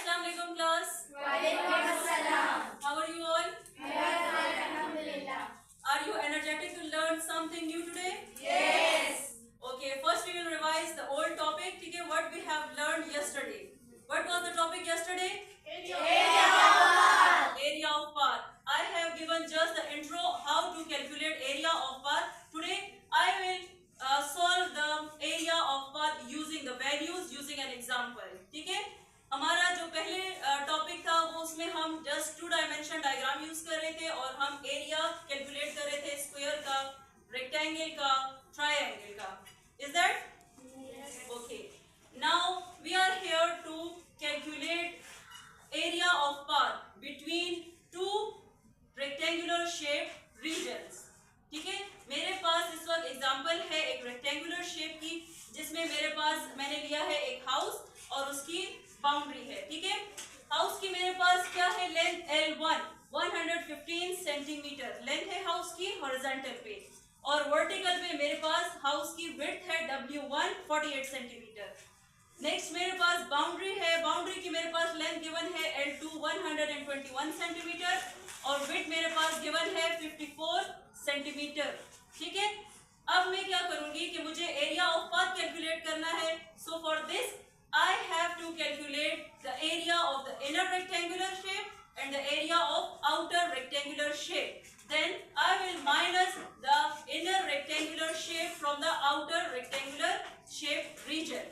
Assalamu alaikum class. Walaikum assalam. How are you all? Alhamdulillah. Are you energetic to learn something new today? Yes. Okay, first we will revise the old topic. Okay, what we have learned yesterday. What was the topic yesterday? Area of path. Area of path. I have given just the intro how to calculate area of path. Today I will solve the area of path using the values, using an example. ठीक है? हमारा जो पहले topic था वो उसमें हम just 2 dimension diagram use कर रहे थे और हम एरिया कैलकुलेट कर रहे थे स्क्वायर का, रेक्टेंगल का, ट्रायंगल का. Is that okay? Now we are here to calculate area of path between 2 rectangular shape regions. ठीक है, मेरे पास इस वक्त एग्जांपल है एक रेक्टेंगुलर शेप की जिसमें मेरे पास मैंने लिया है एक हाउस और उसकी बाउंड्री है. ठीक है, हाउस की मेरे पास क्या है, लेंथ L1 115 सेंटीमीटर लेंथ है हाउस की हॉरिजॉन्टल पे, और वर्टिकल पे मेरे पास हाउस की विड्थ है W1 48 सेंटीमीटर. नेक्स्ट मेरे पास बाउंड्री है, बाउंड्री की मेरे पास लेंथ गिवन है L2 121 सेंटीमीटर और विड्थ मेरे पास गिवन है 54 सेंटीमीटर. ठीक है, अब मैं क्या करूंगी कि मुझे एरिया ऑफ पाथ कैलकुलेट करना है. So for this I have to calculate the area of the inner rectangular shape and the area of outer rectangular shape. Then I will minus the inner rectangular shape from the outer rectangular shape region.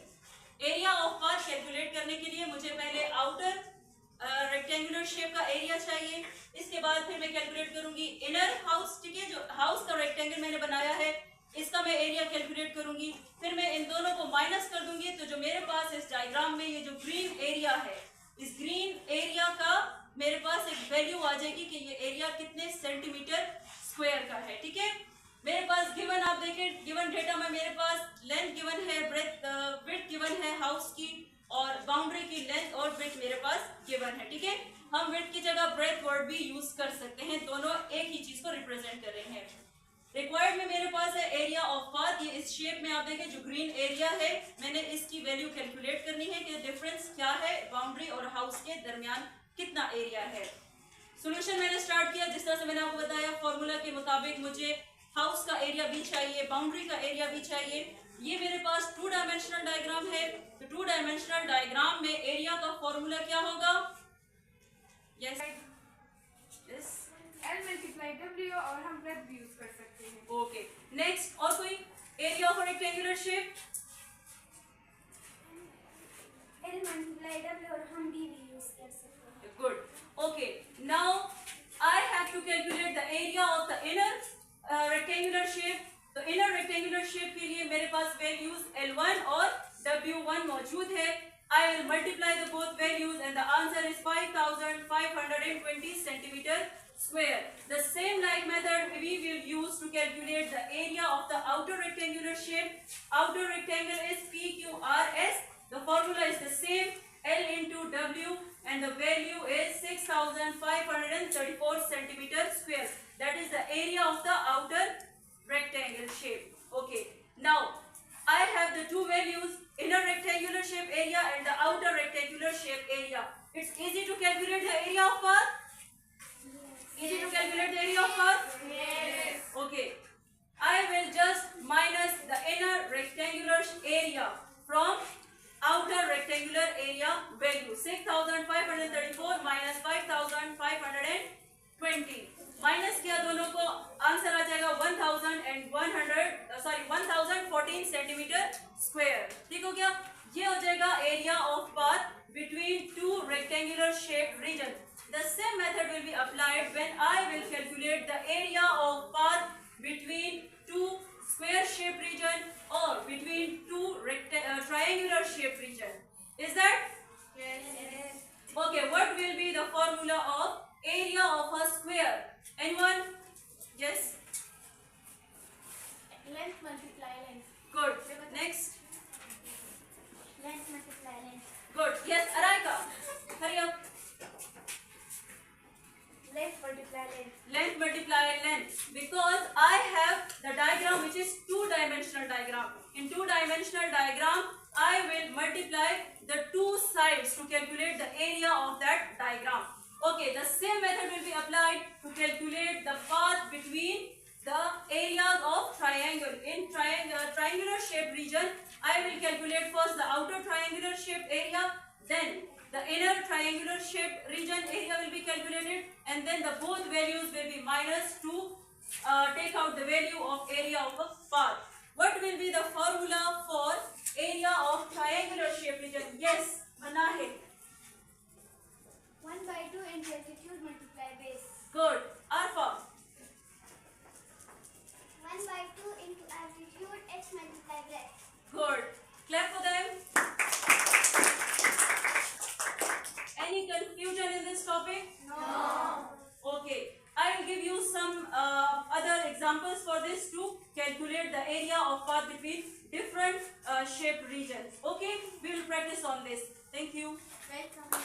Area of path calculate करने के लिए मुझे पहले outer rectangular shape का area चाहिए. इसके बाद फिर मैं कैलकुलेट करूंगी inner house. ठीक है, जो house का rectangle मैंने बनाया है इसका मैं एरिया कैलकुलेट करूंगी. फिर मैं इन दोनों को माइनस कर दूंगी तो जो मेरे पास इस डायग्राम में ये जो ग्रीन एरिया है, इस ग्रीन एरिया का मेरे पास एक वैल्यू आ जाएगी कि ये एरिया कितने सेंटीमीटर स्क्वायर का है. ठीक है, मेरे पास गिवन, आप देखें गिवन डेटा में मेरे पास लेंथ गिवन है, विड्थ गिवन है हाउस की, और बाउंड्री की लेंथ और विड्थ मेरे पास गिवन है. ठीक है, हम विड्थ की जगह ब्रेथ वर्ड भी यूज कर सकते हैं, दोनों एक ही चीज को रिप्रेजेंट कर रहे हैं. रिक्वायर्ड में मेरे पास है एरिया ऑफ पाथ. ये इस शेप में आप देखें जो ग्रीन एरिया है, मैंने इसकी वैल्यू कैलकुलेट करनी है कि डिफरेंस क्या है बाउंड्री और हाउस के दरमियान कितना एरिया है. सॉल्यूशन मैंने स्टार्ट किया जिस तरह से मैंने आपको बताया, फॉर्मूला के मुताबिक मुझे हाउस का एरिया भी चाहिए, बाउंड्री का एरिया भी चाहिए. ये मेरे पास 2 डायमेंशनल डायग्राम है, तो 2 डायमेंशनल डायग्राम में एरिया का फॉर्मूला क्या होगा? Yes yes L multiply W और हम ब्रेथ भी यूज कर सकते हैं. ओके. नेक्स्ट और कोई area of rectangular shape? L multiply W और हम B भी यूज कर सकते हैं. Good. Okay, now I have to calculate the area of the inner rectangular shape. तो इनर रेक्टेंगुलर शेप के लिए मेरे पास वैल्यूज L1 और W1 मौजूद है. I will multiply the both values and the answer is 5520 centimeter square. The same like method we will use to calculate the area of the outer rectangular shape. Outer rectangle is PQRS. The formula is the same, L into W, and the value is 6534 centimeter square. That is the area of the outer rectangle shape. Okay. Now I have the two values, inner rectangular shape area and the outer rectangular shape area. It's easy to calculate the area of path. Easy to calculate the area of path? Yes. Okay. I will just minus the inner rectangular area from outer rectangular area value. 6534 minus 5520. Minus किया दोनों को, answer आ जाएगा 1014 centimetre square. ठीक हो गया? ये हो जाएगा area of path between 2 rectangular shape region. The same method will be applied when I will calculate the area of path between 2 square shape region or between 2 triangular shape region. Is that? Yes. Okay, what will be the formula of area of a square? Anyone? Yes? Length multiply length. Good. Next. Length multiply length. Good. Yes, Araika. Hurry up. Length multiply length. Length multiply length. Because I have the diagram which is 2 dimensional diagram. In two-dimensional diagram, I will multiply the two sides to calculate the area of that diagram. Okay, the same method will be applied to calculate the path between the areas of triangle. In triangular shaped region, I will calculate first the outer triangular shaped area, then the inner triangular shaped region area will be calculated, and then the both values will be minus to take out the value of area of a path. What will be the formula for area of triangular shaped region? Yes, Manahid. 1/2 into altitude multiply base. Good. Arfa. 1/2 into altitude x multiply breadth. Good. Clap for them. Any confusion in this topic? No. Okay. I will give you some other examples for this to calculate the area of path between different shaped regions. Okay. We will practice on this. Thank you. Welcome.